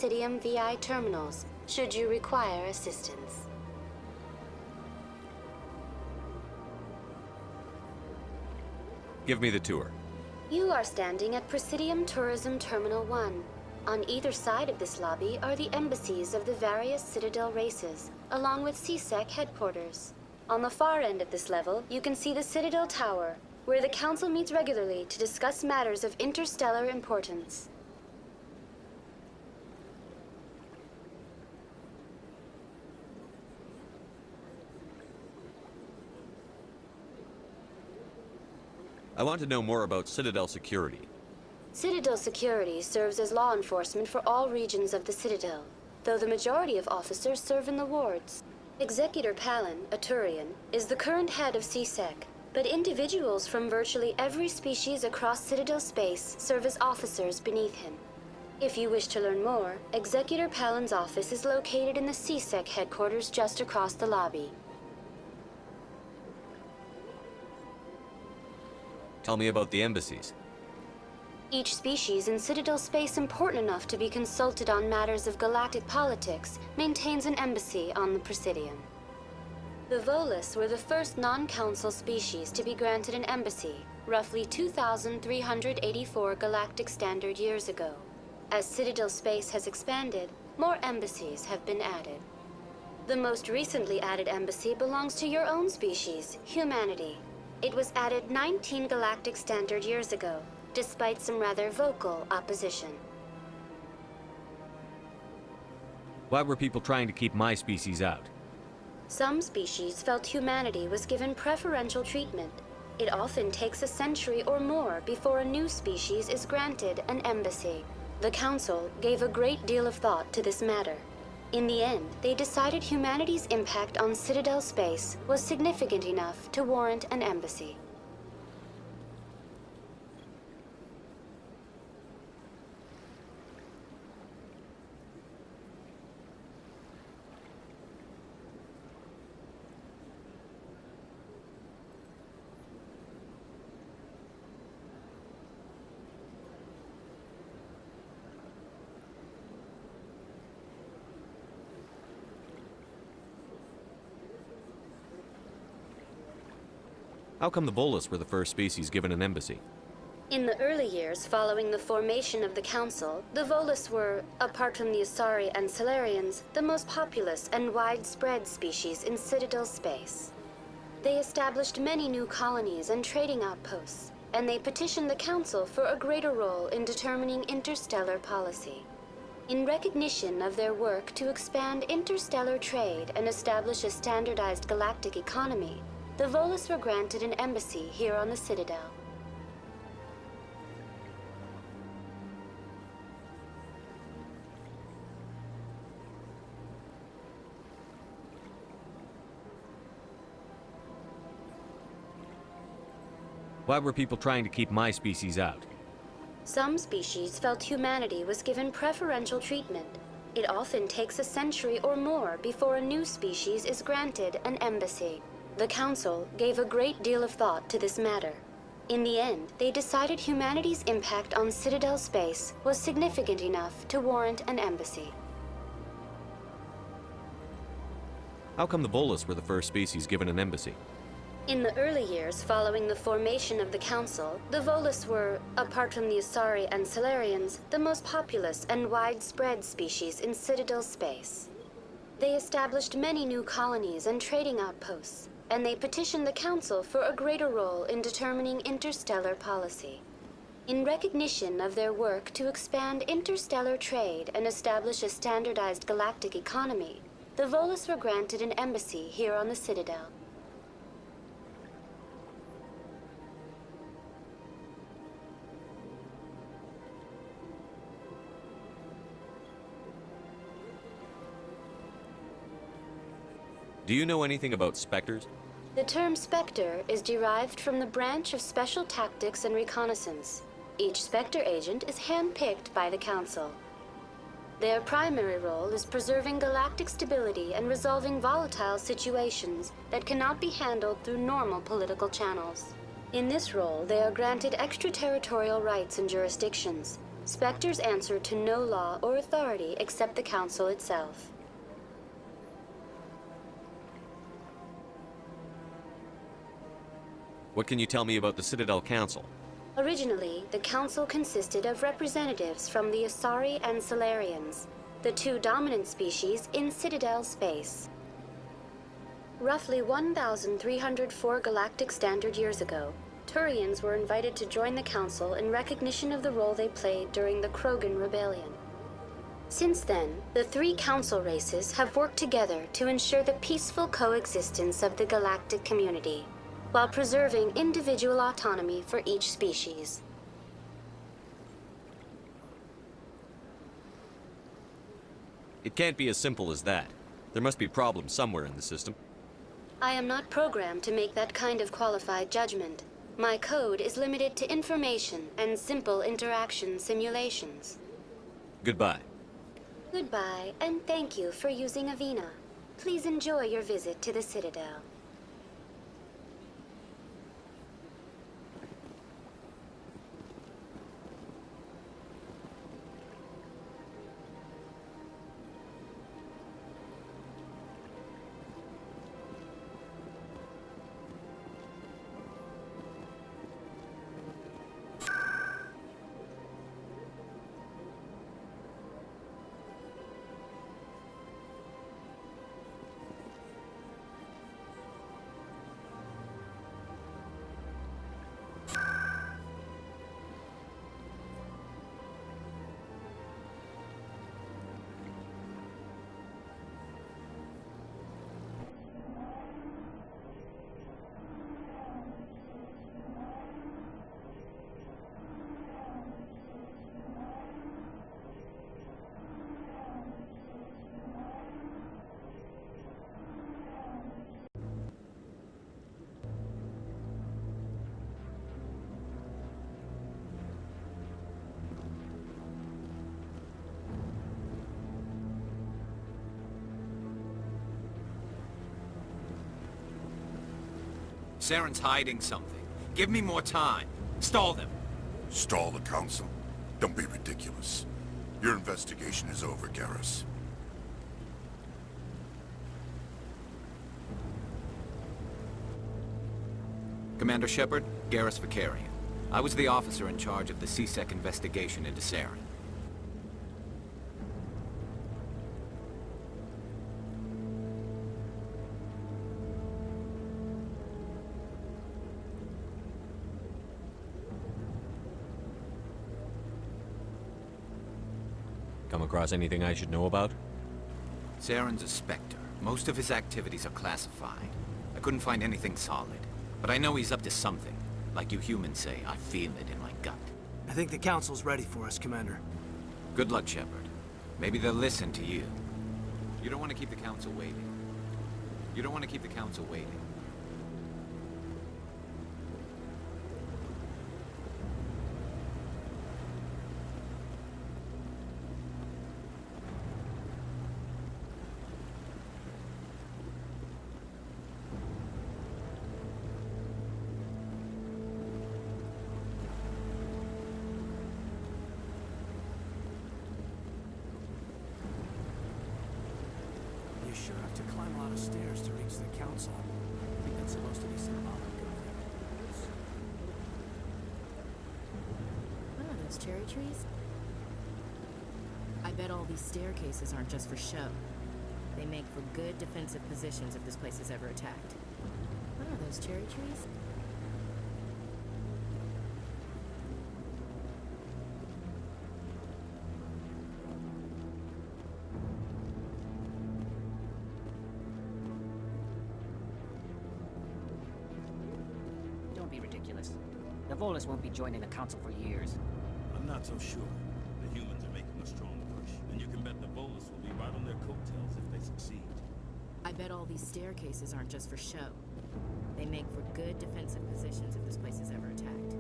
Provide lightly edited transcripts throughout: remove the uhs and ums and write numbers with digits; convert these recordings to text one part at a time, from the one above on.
Presidium VI terminals, should you require assistance. Give me the tour. You are standing at Presidium Tourism Terminal 1. On either side of this lobby are the embassies of the various Citadel races, along with CSEC headquarters. On the far end of this level, you can see the Citadel Tower, where the Council meets regularly to discuss matters of interstellar importance. I want to know more about Citadel security. Citadel security serves as law enforcement for all regions of the Citadel, though the majority of officers serve in the wards. Executor Palin, a Turian, is the current head of CSEC, but individuals from virtually every species across Citadel space serve as officers beneath him. If you wish to learn more, Executor Palin's office is located in the CSEC headquarters just across the lobby. Tell me about the embassies. Each species in Citadel space important enough to be consulted on matters of galactic politics maintains an embassy on the Presidium. The Volus were the first non-council species to be granted an embassy, roughly 2,384 galactic standard years ago. As Citadel space has expanded, more embassies have been added. The most recently added embassy belongs to your own species, humanity. It was added 19 galactic standard years ago, despite some rather vocal opposition. Why were people trying to keep my species out? Some species felt humanity was given preferential treatment. It often takes a century or more before a new species is granted an embassy. The Council gave a great deal of thought to this matter. In the end, they decided humanity's impact on Citadel space was significant enough to warrant an embassy. How come the Volus were the first species given an embassy? In the early years following the formation of the Council, the Volus were, apart from the Asari and Salarians, the most populous and widespread species in Citadel space. They established many new colonies and trading outposts, and they petitioned the Council for a greater role in determining interstellar policy. In recognition of their work to expand interstellar trade and establish a standardized galactic economy, the Volus were granted an embassy here on the Citadel. Why were people trying to keep my species out? Some species felt humanity was given preferential treatment. It often takes a century or more before a new species is granted an embassy. The Council gave a great deal of thought to this matter. In the end, they decided humanity's impact on Citadel space was significant enough to warrant an embassy. How come the Volus were the first species given an embassy? In the early years following the formation of the Council, the Volus were, apart from the Asari and Salarians, the most populous and widespread species in Citadel space. They established many new colonies and trading outposts, and they petitioned the Council for a greater role in determining interstellar policy. In recognition of their work to expand interstellar trade and establish a standardized galactic economy, the Volus were granted an embassy here on the Citadel. Do you know anything about Spectres? The term Spectre is derived from the branch of Special Tactics and Reconnaissance. Each Spectre agent is handpicked by the Council. Their primary role is preserving galactic stability and resolving volatile situations that cannot be handled through normal political channels. In this role, they are granted extraterritorial rights and jurisdictions, Spectres answer to no law or authority except the Council itself. What can you tell me about the Citadel Council? Originally, the Council consisted of representatives from the Asari and Solarians, the two dominant species in Citadel space. Roughly 1,304 galactic standard years ago, Turians were invited to join the Council in recognition of the role they played during the Krogan Rebellion. Since then, the three Council races have worked together to ensure the peaceful coexistence of the galactic community, while preserving individual autonomy for each species. It can't be as simple as that. There must be problems somewhere in the system. I am not programmed to make that kind of qualified judgment. My code is limited to information and simple interaction simulations. Goodbye. Goodbye, and thank you for using Avina. Please enjoy your visit to the Citadel. Saren's hiding something. Give me more time. Stall them. Stall the Council? Don't be ridiculous. Your investigation is over, Garrus. Commander Shepard, Garrus Vakarian. I was the officer in charge of the C-Sec investigation into Saren. Come across anything I should know about? Saren's a Spectre. Most of his activities are classified. I couldn't find anything solid. But I know he's up to something. Like you humans say, I feel it in my gut. I think the Council's ready for us, Commander. Good luck, Shepard. Maybe they'll listen to you. You don't want to keep the Council waiting. You don't want to keep the Council waiting. You sure have to climb a lot of stairs to reach the Council. I think that's supposed to be symbolic of What are those cherry trees? I bet all these staircases aren't just for show. They make for good defensive positions if this place is ever attacked. What are those cherry trees? Don't be ridiculous. The Volus won't be joining the Council for years. I'm not so sure. The humans are making a strong push, and you can bet the Volus will be right on their coattails if they succeed. I bet all these staircases aren't just for show. They make for good defensive positions if this place is ever attacked.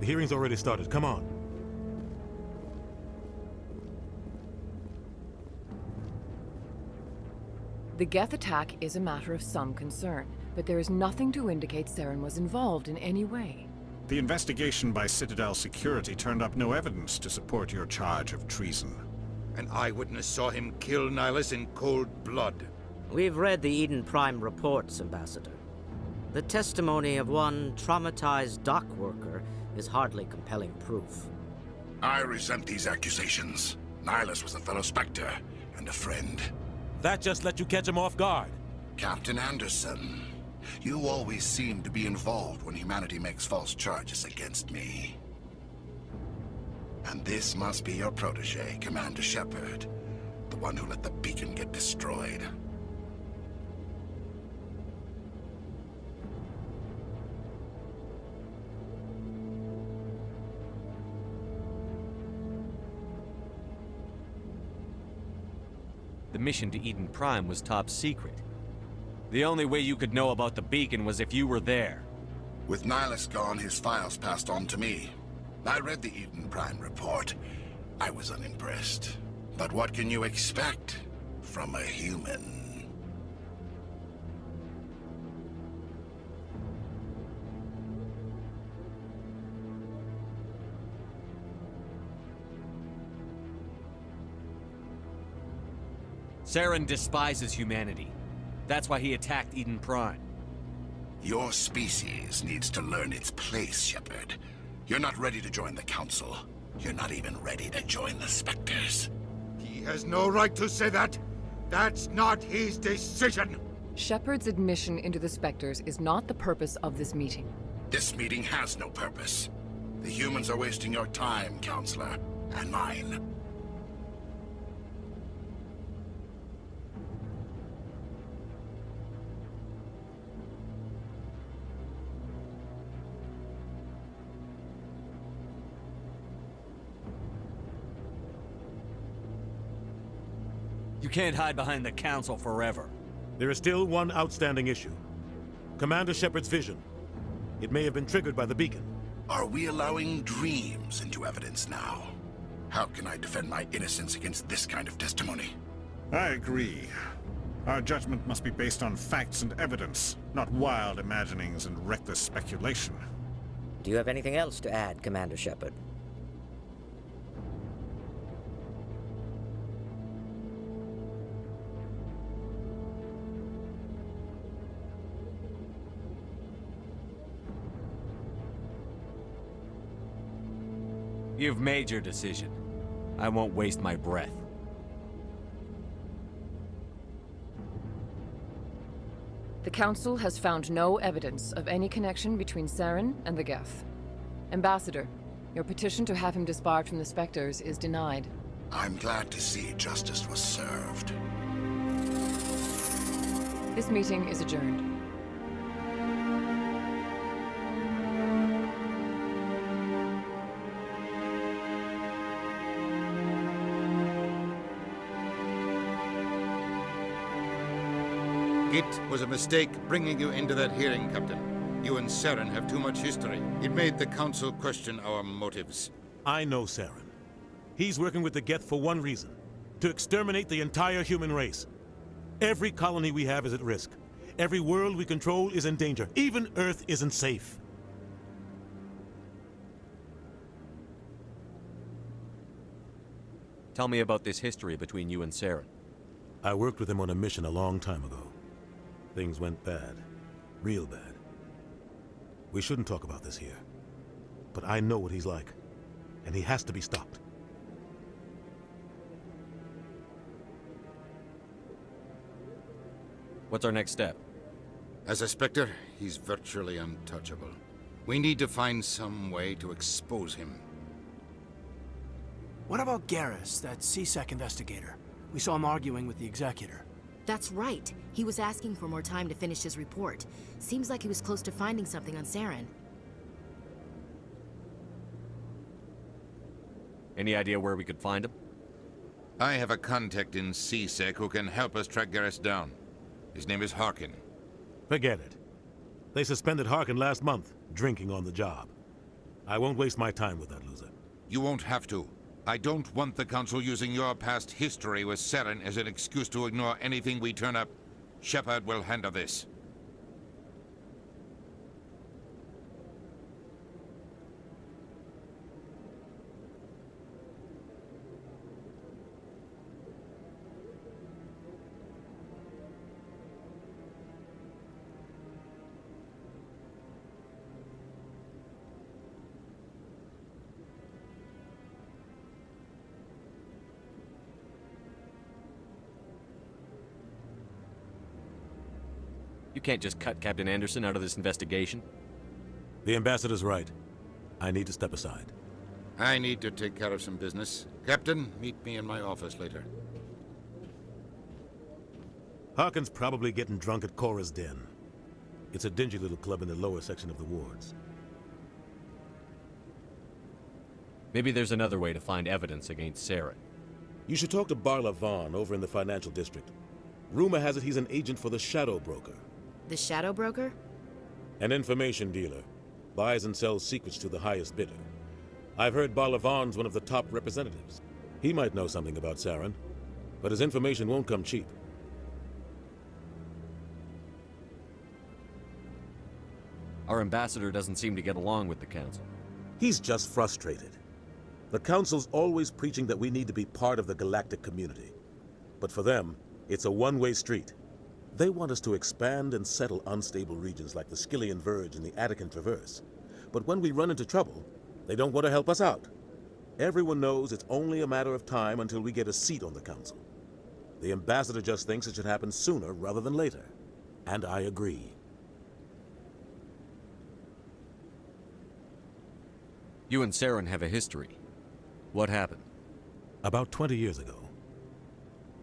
The hearing's already started. Come on. The Geth attack is a matter of some concern, but there is nothing to indicate Saren was involved in any way. The investigation by Citadel Security turned up no evidence to support your charge of treason. An eyewitness saw him kill Nihilus in cold blood. We've read the Eden Prime reports, Ambassador. The testimony of one traumatized dock worker is hardly compelling proof. I resent these accusations. Nihilus was a fellow Spectre and a friend. That just let you catch him off guard. Captain Anderson, you always seem to be involved when humanity makes false charges against me. And this must be your protege, Commander Shepard, the one who let the beacon get destroyed. The mission to Eden Prime was top secret. The only way you could know about the beacon was if you were there. With Nihilus gone, his files passed on to me. I read the Eden Prime report. I was unimpressed. But what can you expect from a human? Saren despises humanity. That's why he attacked Eden Prime. Your species needs to learn its place, Shepard. You're not ready to join the Council. You're not even ready to join the Spectres. He has no right to say that. That's not his decision. Shepard's admission into the Spectres is not the purpose of this meeting. This meeting has no purpose. The humans are wasting your time, Counselor, and mine. You can't hide behind the Council forever. There is still one outstanding issue. Commander Shepard's vision. It may have been triggered by the beacon. Are we allowing dreams into evidence now? How can I defend my innocence against this kind of testimony? I agree. Our judgment must be based on facts and evidence, not wild imaginings and reckless speculation. Do you have anything else to add, Commander Shepard? You've made your decision. I won't waste my breath. The Council has found no evidence of any connection between Saren and the Geth. Ambassador, your petition to have him disbarred from the Spectres is denied. I'm glad to see justice was served. This meeting is adjourned. It was a mistake bringing you into that hearing, Captain. You and Saren have too much history. It made the Council question our motives. I know Saren. He's working with the Geth for one reason. To exterminate the entire human race. Every colony we have is at risk. Every world we control is in danger. Even Earth isn't safe. Tell me about this history between you and Saren. I worked with him on a mission a long time ago. Things went bad. Real bad. We shouldn't talk about this here. But I know what he's like. And he has to be stopped. What's our next step? As a Spectre, he's virtually untouchable. We need to find some way to expose him. What about Garrus, that CSEC investigator? We saw him arguing with the Executor. That's right. He was asking for more time to finish his report. Seems like he was close to finding something on Saren. Any idea where we could find him? I have a contact in CSEC who can help us track Garrus down. His name is Harkin. Forget it. They suspended Harkin last month, drinking on the job. I won't waste my time with that loser. You won't have to. I don't want the Council using your past history with Saren as an excuse to ignore anything we turn up. Shepard will handle this. You can't just cut Captain Anderson out of this investigation. The ambassador's right. I need to step aside. I need to take care of some business. Captain, meet me in my office later. Harkin's probably getting drunk at Cora's Den. It's a dingy little club in the lower section of the wards. Maybe there's another way to find evidence against Saren. You should talk to Barla Vaughn over in the financial district. Rumor has it he's an agent for the Shadow Broker. The Shadow Broker? An information dealer. Buys and sells secrets to the highest bidder. I've heard Barla Vaughn's one of the top representatives. He might know something about Saren, but his information won't come cheap. Our ambassador doesn't seem to get along with the Council. He's just frustrated. The Council's always preaching that we need to be part of the galactic community. But for them, it's a one-way street. They want us to expand and settle unstable regions like the Skillian Verge and the Attican Traverse. But when we run into trouble, they don't want to help us out. Everyone knows it's only a matter of time until we get a seat on the Council. The ambassador just thinks it should happen sooner rather than later. And I agree. You and Saren have a history. What happened? About 20 years ago,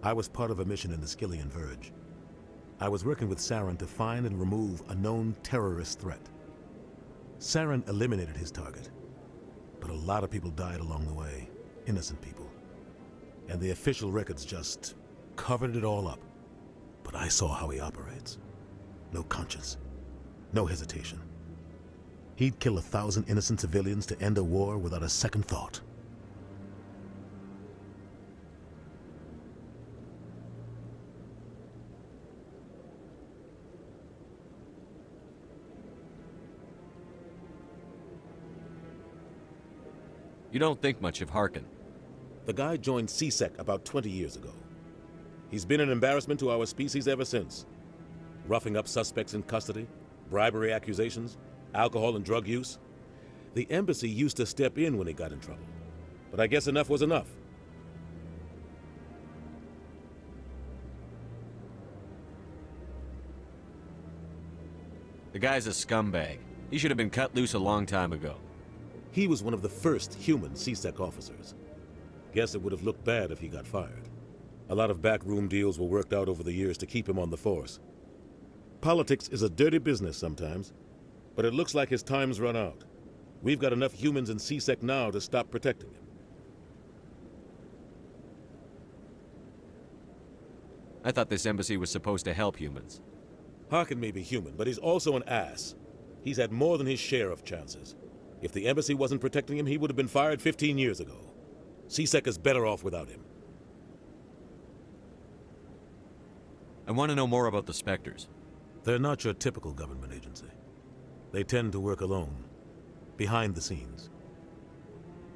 I was part of a mission in the Skillian Verge. I was working with Saren to find and remove a known terrorist threat. Saren eliminated his target, but a lot of people died along the way, innocent people. And the official records just covered it all up. But I saw how he operates. No conscience, no hesitation. He'd kill 1,000 innocent civilians to end a war without a second thought. You don't think much of Harkin. The guy joined C-Sec about 20 years ago. He's been an embarrassment to our species ever since. Roughing up suspects in custody, bribery accusations, alcohol and drug use. The embassy used to step in when he got in trouble. But I guess enough was enough. The guy's a scumbag. He should have been cut loose a long time ago. He was one of the first human C-Sec officers. Guess it would have looked bad if he got fired. A lot of backroom deals were worked out over the years to keep him on the force. Politics is a dirty business sometimes, but it looks like his time's run out. We've got enough humans in C-Sec now to stop protecting him. I thought this embassy was supposed to help humans. Harkin may be human, but he's also an ass. He's had more than his share of chances. If the embassy wasn't protecting him, he would have been fired 15 years ago. C-Sec is better off without him. I want to know more about the Spectres. They're not your typical government agency. They tend to work alone, behind the scenes.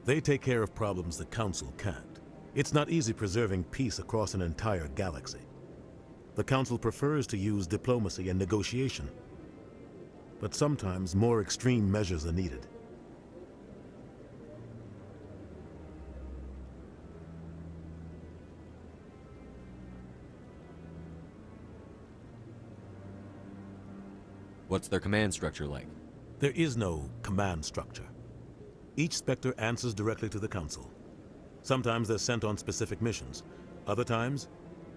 They take care of problems the Council can't. It's not easy preserving peace across an entire galaxy. The Council prefers to use diplomacy and negotiation. But sometimes more extreme measures are needed. What's their command structure like? There is no command structure. Each Spectre answers directly to the Council. Sometimes they're sent on specific missions. Other times,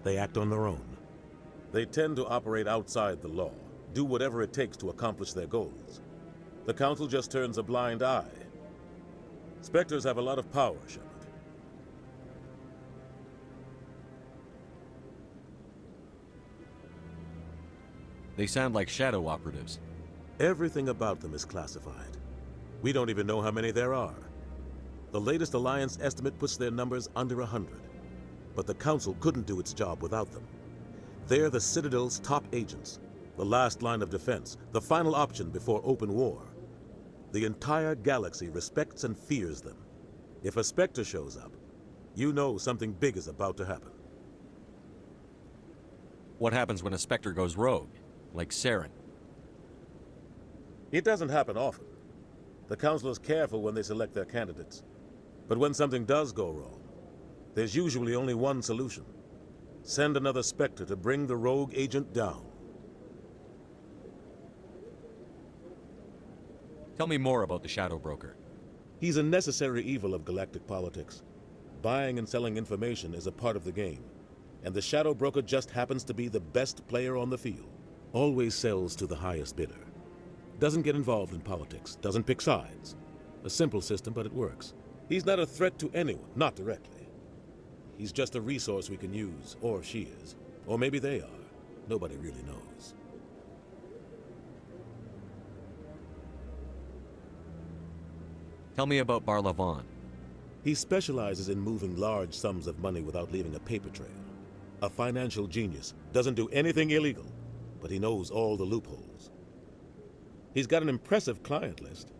they act on their own. They tend to operate outside the law, do whatever it takes to accomplish their goals. The Council just turns a blind eye. Spectres have a lot of power, Shepard. They sound like shadow operatives. Everything about them is classified. We don't even know how many there are. The latest Alliance estimate puts their numbers under 100. But the Council couldn't do its job without them. They're the Citadel's top agents, the last line of defense, the final option before open war. The entire galaxy respects and fears them. If a Spectre shows up, you know something big is about to happen. What happens when a Spectre goes rogue, like Saren? It doesn't happen often. The Council is careful when they select their candidates. But when something does go wrong, there's usually only one solution. Send another Spectre to bring the rogue agent down. Tell me more about the Shadow Broker. He's a necessary evil of galactic politics. Buying and selling information is a part of the game, and the Shadow Broker just happens to be the best player on the field. Always sells to the highest bidder. Doesn't get involved in politics, doesn't pick sides. A simple system, but it works. He's not a threat to anyone, not directly. He's just a resource we can use, or she is. Or maybe they are. Nobody really knows. Tell me about Barlavon. He specializes in moving large sums of money without leaving a paper trail. A financial genius. Doesn't do anything illegal, but he knows all the loopholes. He's got an impressive client list.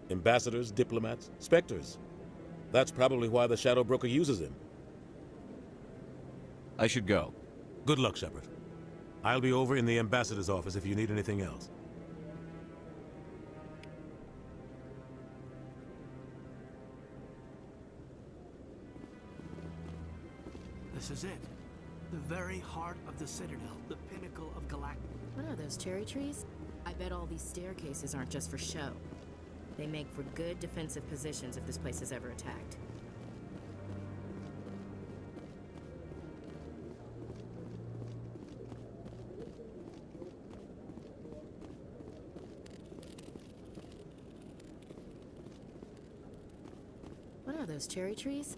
Ambassadors, diplomats, Spectres. That's probably why the Shadow Broker uses him. I should go. Good luck, Shepard. I'll be over in the Ambassador's office if you need anything else. This is it. The very heart of the Citadel. The pinnacle of galactic... What are those, cherry trees? I bet all these staircases aren't just for show. They make for good defensive positions if this place is ever attacked. What are those, cherry trees?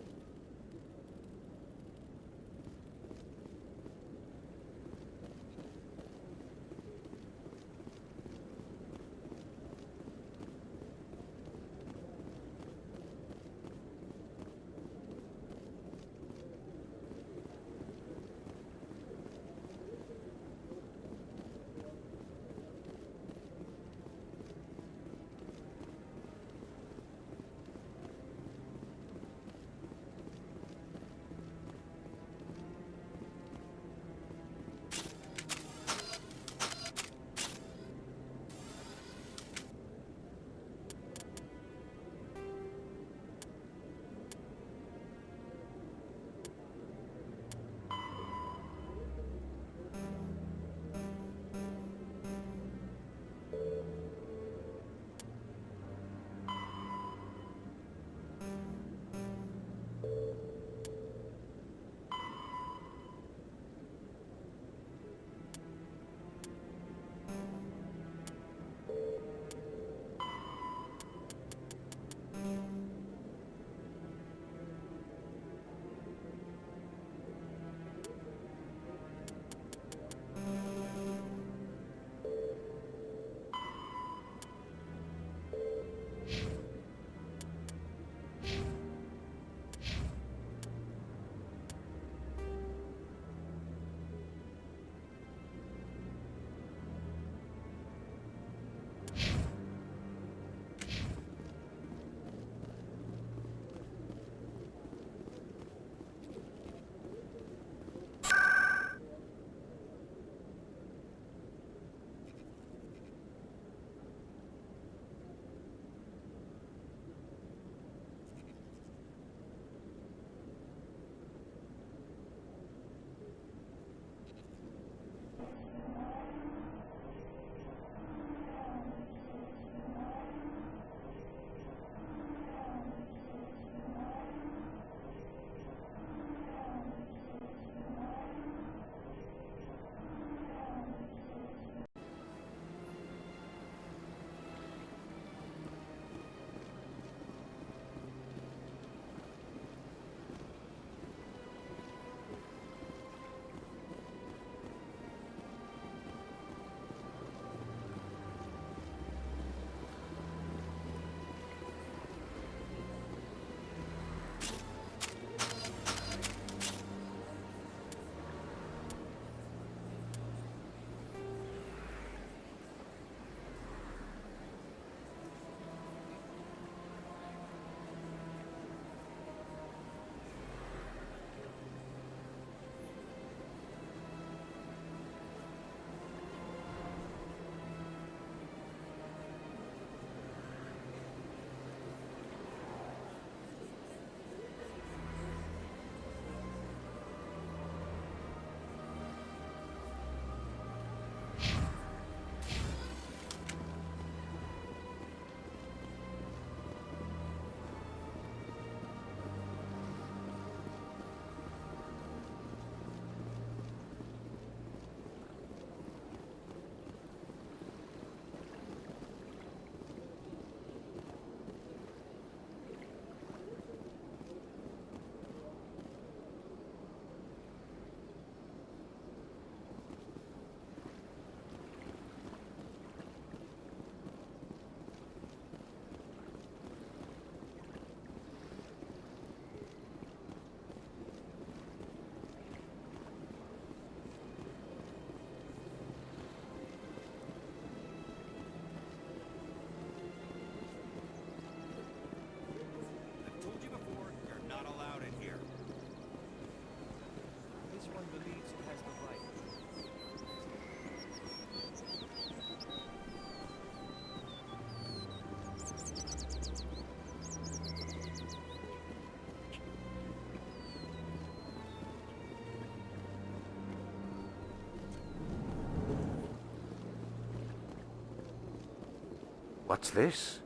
What's this?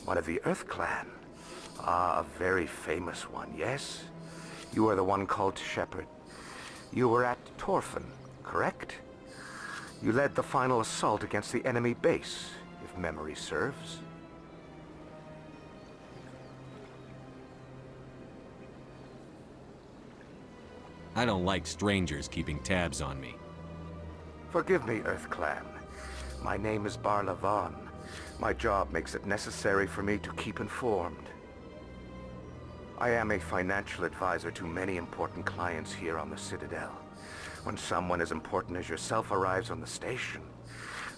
One of the Earth Clan. Ah, a very famous one, yes? You are the one called Shepard. You were at Torfan, correct? You led the final assault against the enemy base, if memory serves. I don't like strangers keeping tabs on me. Forgive me, Earth Clan. My name is Barla Vaughn. My job makes it necessary for me to keep informed. I am a financial advisor to many important clients here on the Citadel. When someone as important as yourself arrives on the station,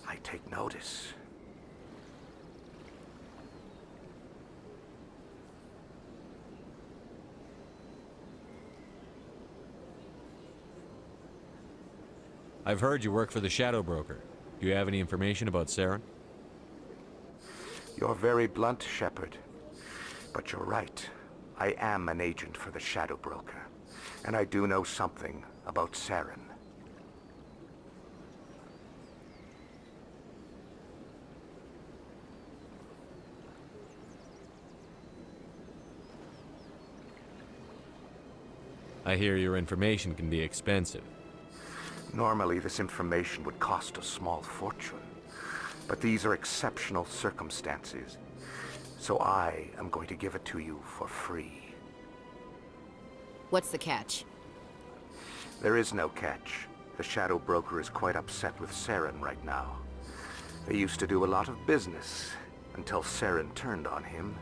I take notice. I've heard you work for the Shadow Broker. Do you have any information about Saren? You're very blunt, Shepard. But you're right. I am an agent for the Shadow Broker. And I do know something about Saren. I hear your information can be expensive. Normally, this information would cost a small fortune. But these are exceptional circumstances. So I am going to give it to you for free. What's the catch? There is no catch. The Shadow Broker is quite upset with Saren right now. They used to do a lot of business, until Saren turned on him.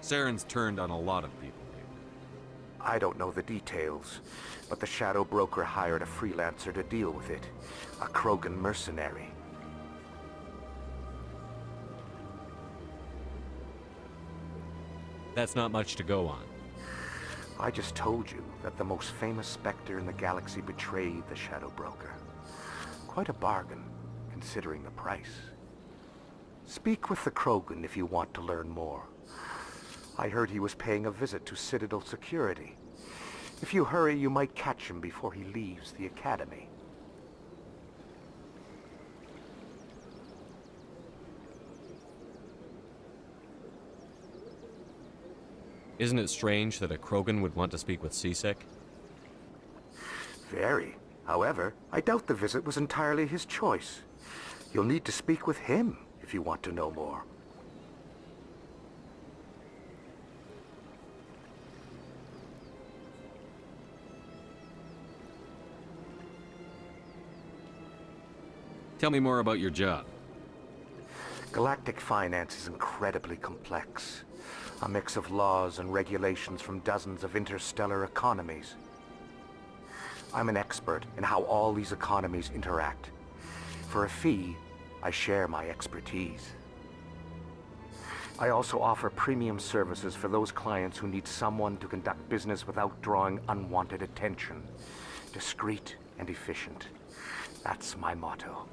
Saren's turned on a lot of people. I don't know the details, but the Shadow Broker hired a freelancer to deal with it. A Krogan mercenary. That's not much to go on. I just told you that the most famous Spectre in the galaxy betrayed the Shadow Broker. Quite a bargain, considering the price. Speak with the Krogan if you want to learn more. I heard he was paying a visit to Citadel security. If you hurry, you might catch him before he leaves the Academy. Isn't it strange that a Krogan would want to speak with C-Sec? Very. However, I doubt the visit was entirely his choice. You'll need to speak with him if you want to know more. Tell me more about your job. Galactic finance is incredibly complex. A mix of laws and regulations from dozens of interstellar economies. I'm an expert in how all these economies interact. For a fee, I share my expertise. I also offer premium services for those clients who need someone to conduct business without drawing unwanted attention. Discreet and efficient. That's my motto.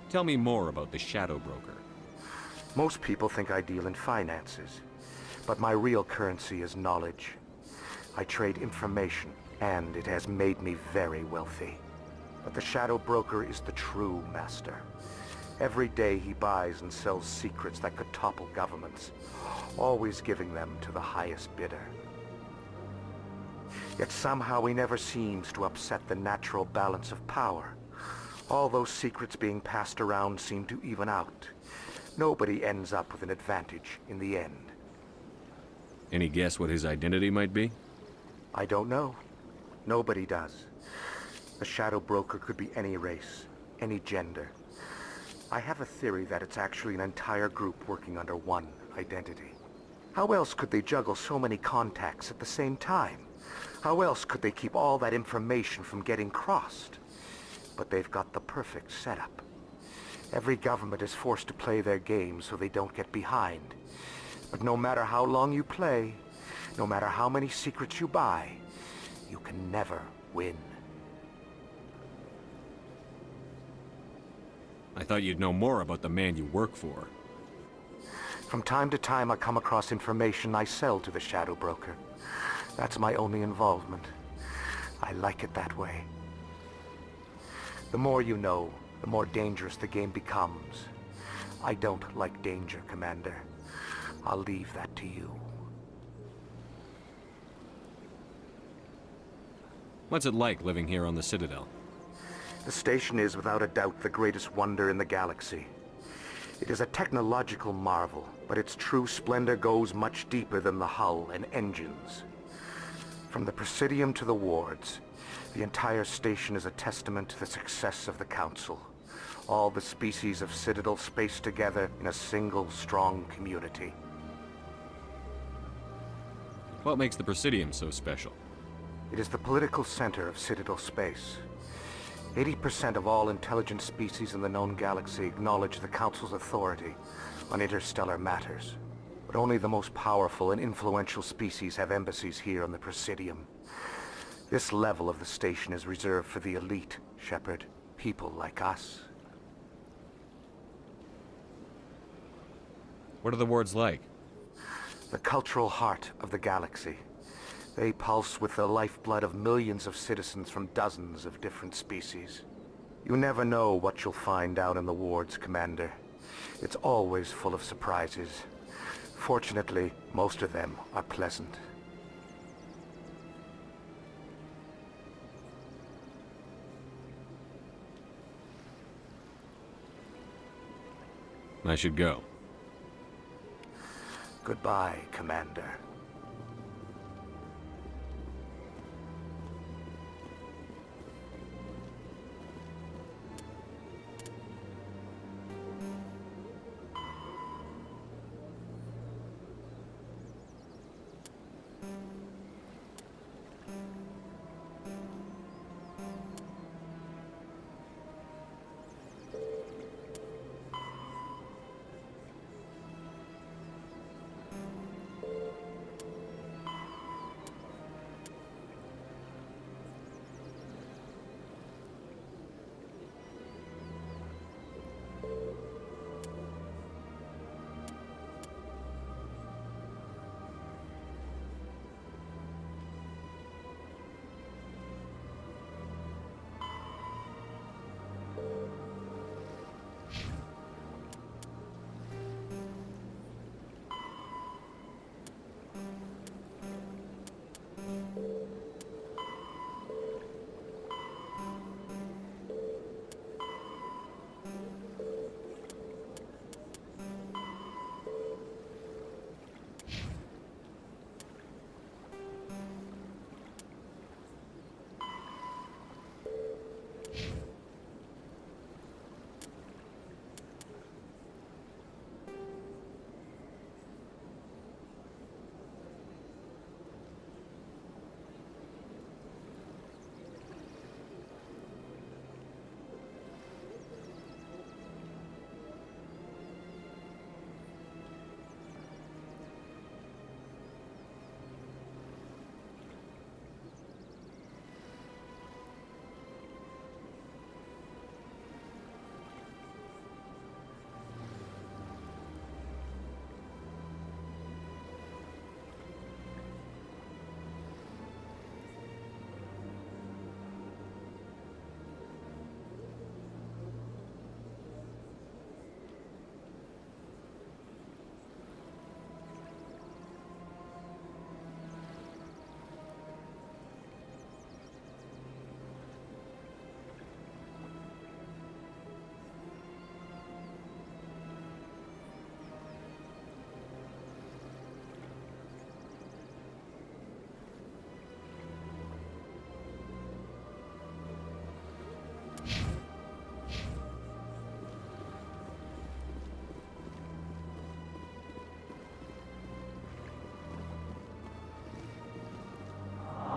Tell me more about the Shadow Broker. Most people think I deal in finances, but my real currency is knowledge. I trade information, and it has made me very wealthy. But the Shadow Broker is the true master. Every day he buys and sells secrets that could topple governments, always giving them to the highest bidder. Yet somehow he never seems to upset the natural balance of power. All those secrets being passed around seem to even out. Nobody ends up with an advantage in the end. Any guess what his identity might be? I don't know. Nobody does. The Shadow Broker could be any race, any gender. I have a theory that it's actually an entire group working under one identity. How else could they juggle so many contacts at the same time? How else could they keep all that information from getting crossed? but they've got the perfect setup. Every government is forced to play their game so they don't get behind. But no matter how long you play, no matter how many secrets you buy, you can never win. I thought you'd know more about the man you work for. From time to time, I come across information I sell to the Shadow Broker. That's my only involvement. I like it that way. The more you know, the more dangerous the game becomes. I don't like danger, Commander. I'll leave that to you. What's it like living here on the Citadel? The station is without a doubt the greatest wonder in the galaxy. It is a technological marvel, but its true splendor goes much deeper than the hull and engines. From the Presidium to the wards, the entire station is a testament to the success of the Council. All the species of Citadel spaced together in a single, strong community. What makes the Presidium so special? It is the political center of Citadel space. 80% of all intelligent species in the known galaxy acknowledge the Council's authority on interstellar matters. But only the most powerful and influential species have embassies here on the Presidium. This level of the station is reserved for the elite, Shepard. People like us. What are the wards like? The cultural heart of the galaxy. They pulse with the lifeblood of millions of citizens from dozens of different species. You never know what you'll find out in the wards, Commander. It's always full of surprises. Fortunately, most of them are pleasant. I should go. Goodbye, Commander.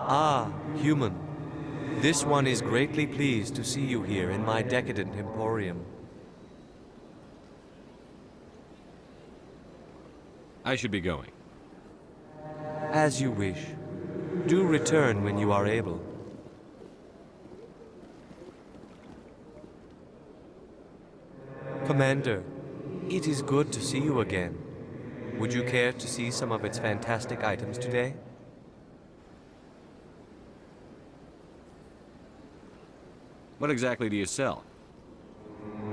Ah, human. This one is greatly pleased to see you here in my decadent emporium. I should be going. As you wish. Do return when you are able. Commander, it is good to see you again. Would you care to see some of its fantastic items today? What exactly do you sell?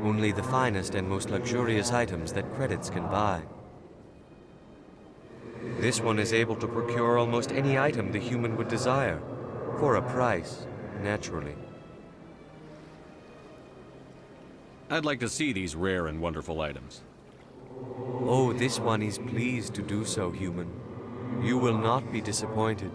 Only the finest and most luxurious items that credits can buy. This one is able to procure almost any item the human would desire, for a price, naturally. I'd like to see these rare and wonderful items. Oh, this one is pleased to do so, human. You will not be disappointed.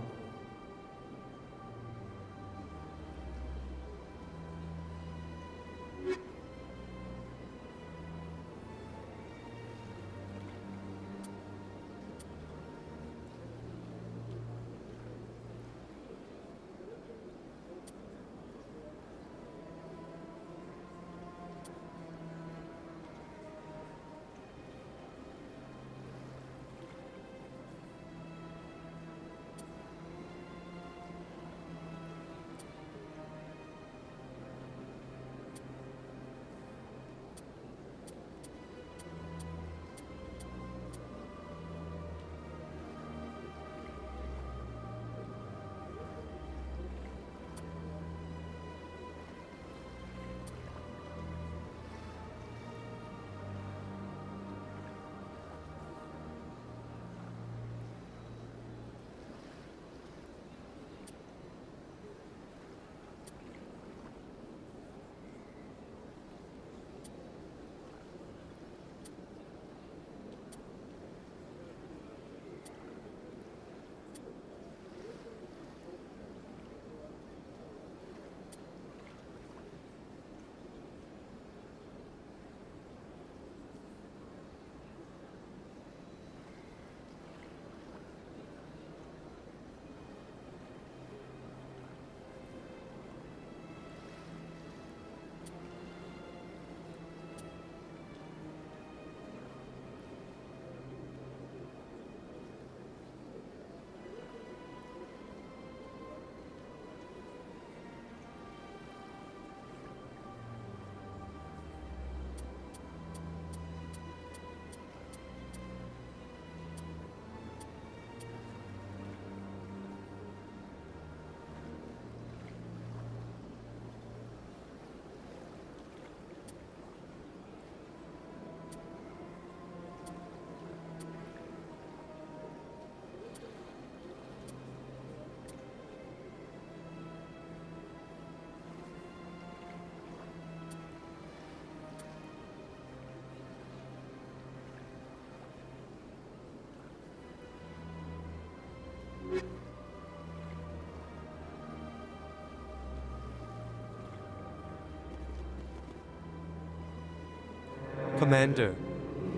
Commander,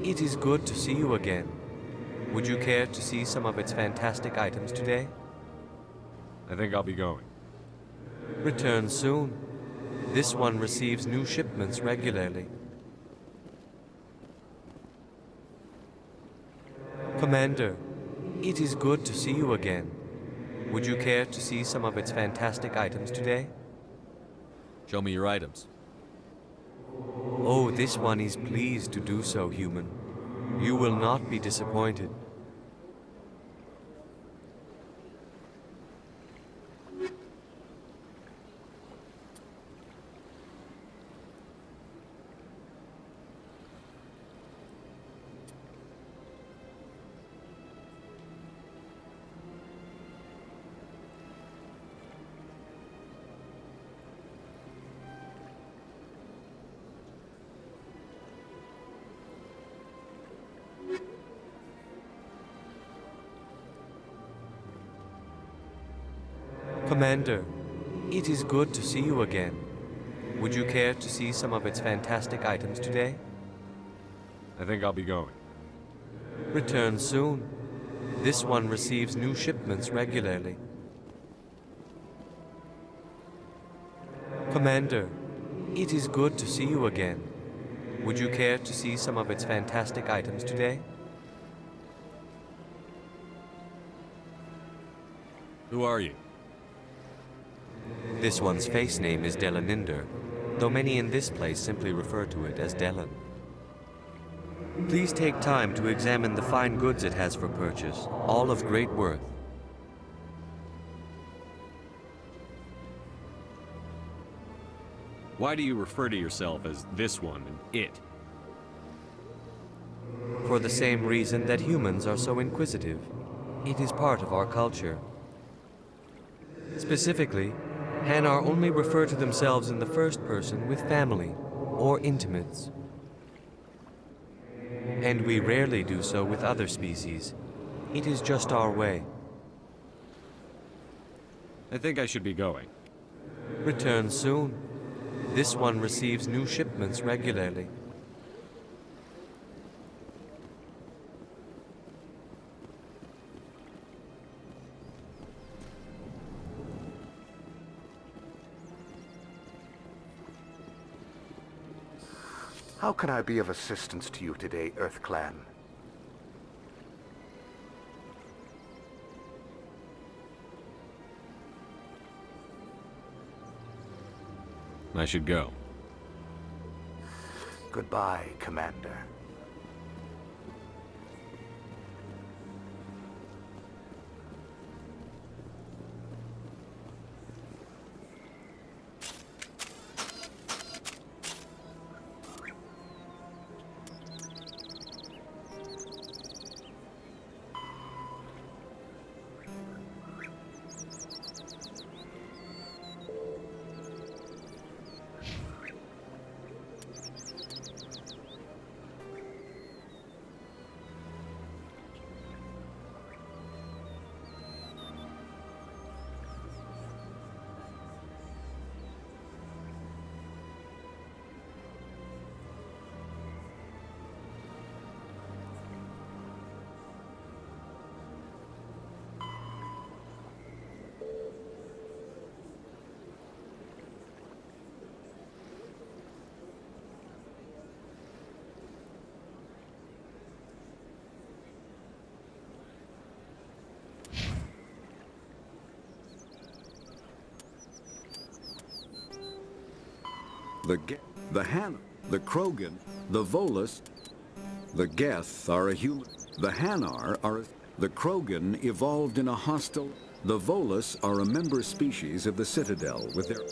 it is good to see you again. Would you care to see some of its fantastic items today? I think I'll be going. Return soon. This one receives new shipments regularly. Commander, it is good to see you again. Would you care to see some of its fantastic items today? Show me your items. Oh, this one is pleased to do so, human. You will not be disappointed. Commander, it is good to see you again. Would you care to see some of its fantastic items today? I think I'll be going. Return soon. This one receives new shipments regularly. Commander, it is good to see you again. Would you care to see some of its fantastic items today? Who are you? This one's face name is Delaninder, though many in this place simply refer to it as Delan. Please take time to examine the fine goods it has for purchase, all of great worth. Why do you refer to yourself as this one and it? For the same reason that humans are so inquisitive. It is part of our culture. Specifically, Hanar only refer to themselves in the first person with family or intimates. And we rarely do so with other species. It is just our way. I think I should be going. Return soon. This one receives new shipments regularly. How can I be of assistance to you today, EarthClan? I should go. Goodbye, Commander. The Han, the Krogan, the Volus, the Geth are a human. The Hanar are the Krogan evolved in a hostile. The Volus are a member species of the Citadel with their.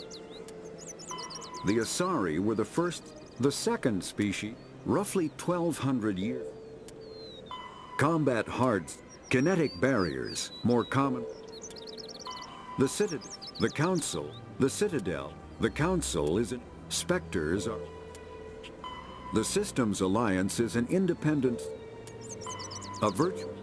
The Asari were the second species, roughly 1,200 years. Combat hards, kinetic barriers, more common. The Citadel, the Council, the Citadel, the Council is an. Spectres are. The Systems Alliance is an independent. A virtual.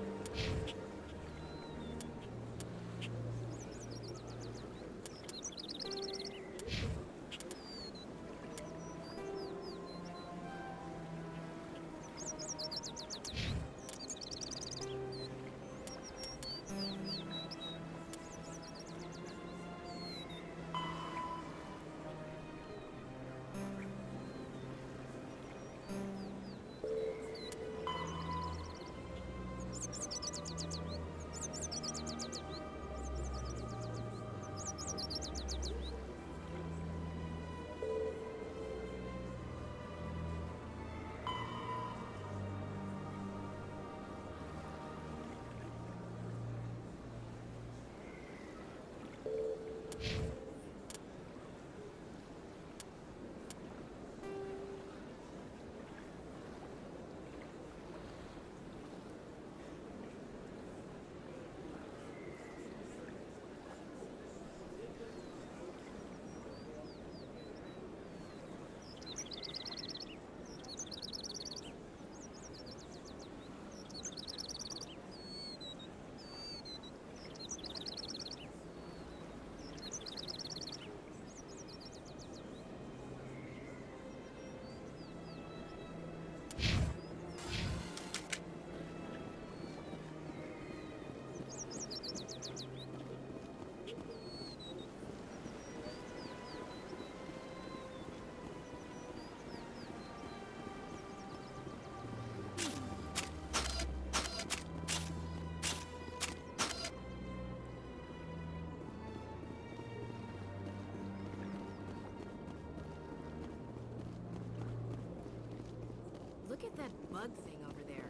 Look at that bug thing over there.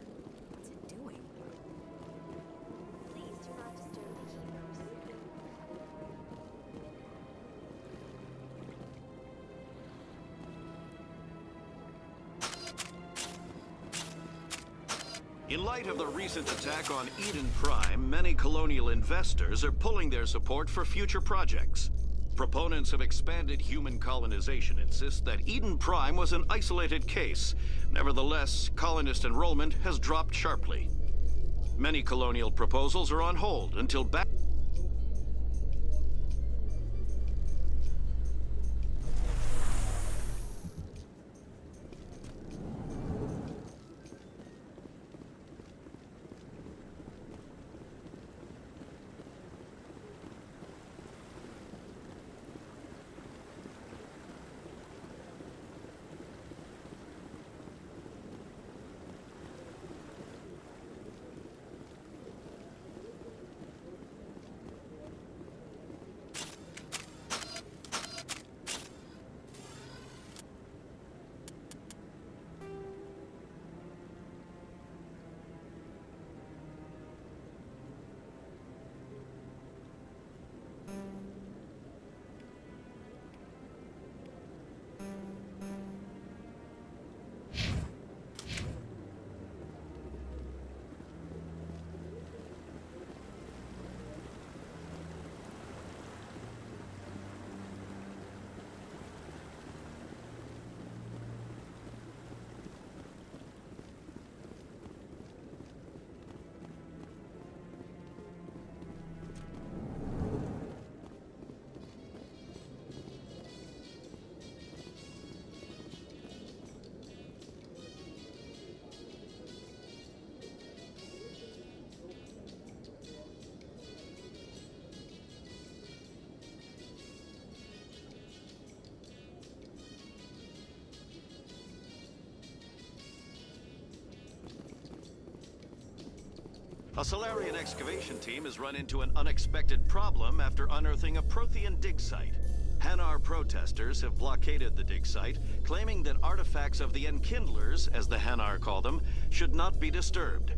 What's it doing? Please do not disturb the keepers. In light of the recent attack on Eden Prime, many colonial investors are pulling their support for future projects. Proponents of expanded human colonization insist that Eden Prime was an isolated case. Nevertheless, colonist enrollment has dropped sharply. Many colonial proposals are on hold until a Solarian excavation team has run into an unexpected problem after unearthing a Prothean dig site. Hanar protesters have blockaded the dig site, claiming that artifacts of the Enkindlers, as the Hanar call them, should not be disturbed.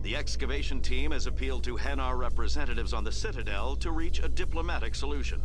The excavation team has appealed to Hanar representatives on the Citadel to reach a diplomatic solution.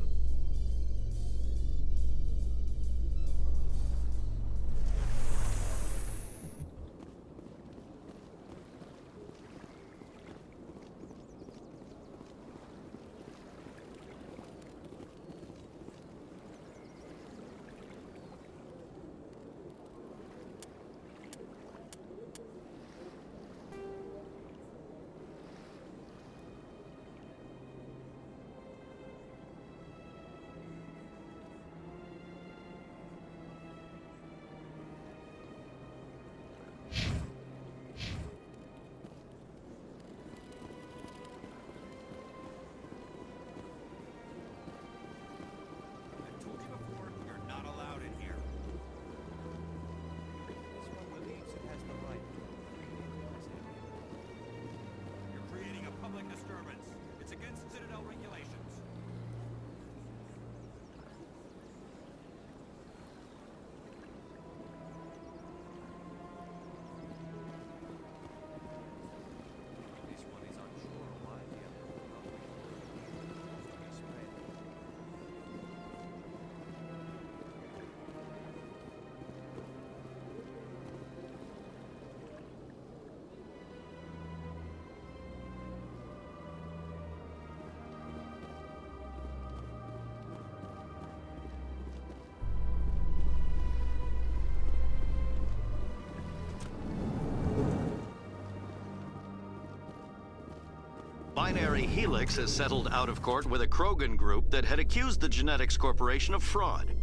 Binary Helix has settled out of court with a Krogan group that had accused the Genetics Corporation of fraud.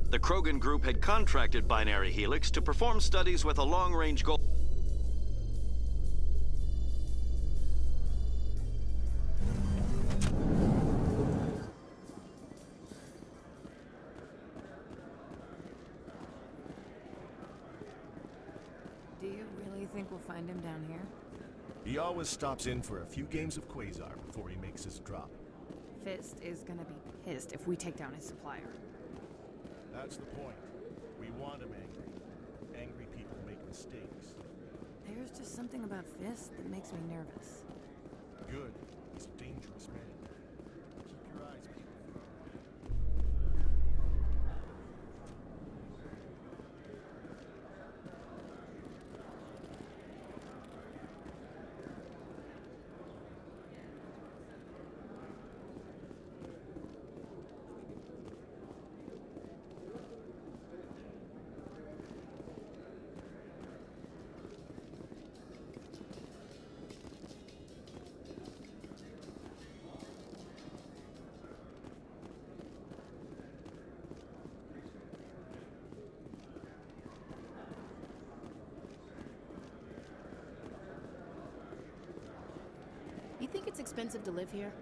The Krogan group had contracted Binary Helix to perform studies with a long-range goal. Do you really think we'll find him down here? He always stops in for a few games of Quasar before he makes his drop. Fist is gonna be pissed if we take down his supplier. That's the point. We want him angry. Angry people make mistakes. There's just something about Fisk that makes me nervous. Good. He's a dangerous man. Keep your eyes peeled. You think it's expensive to live here?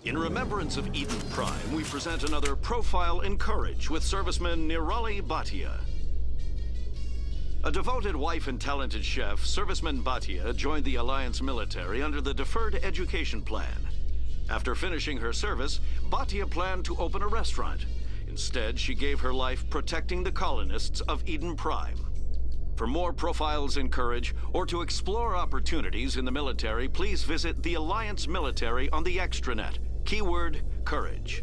In remembrance of Eden Prime, we present another Profile in Courage with serviceman Nirali Bhatia. A devoted wife and talented chef, Serviceman Bhatia joined the Alliance military under the Deferred Education Plan. After finishing her service, Bhatia planned to open a restaurant. Instead, she gave her life protecting the colonists of Eden Prime. For more Profiles in Courage, or to explore opportunities in the military, please visit the Alliance Military on the extranet. Keyword, Courage.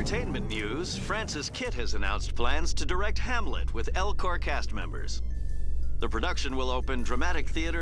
entertainment news, Francis Kitt has announced plans to direct Hamlet with Elcor cast members. The production will open Dramatic Theater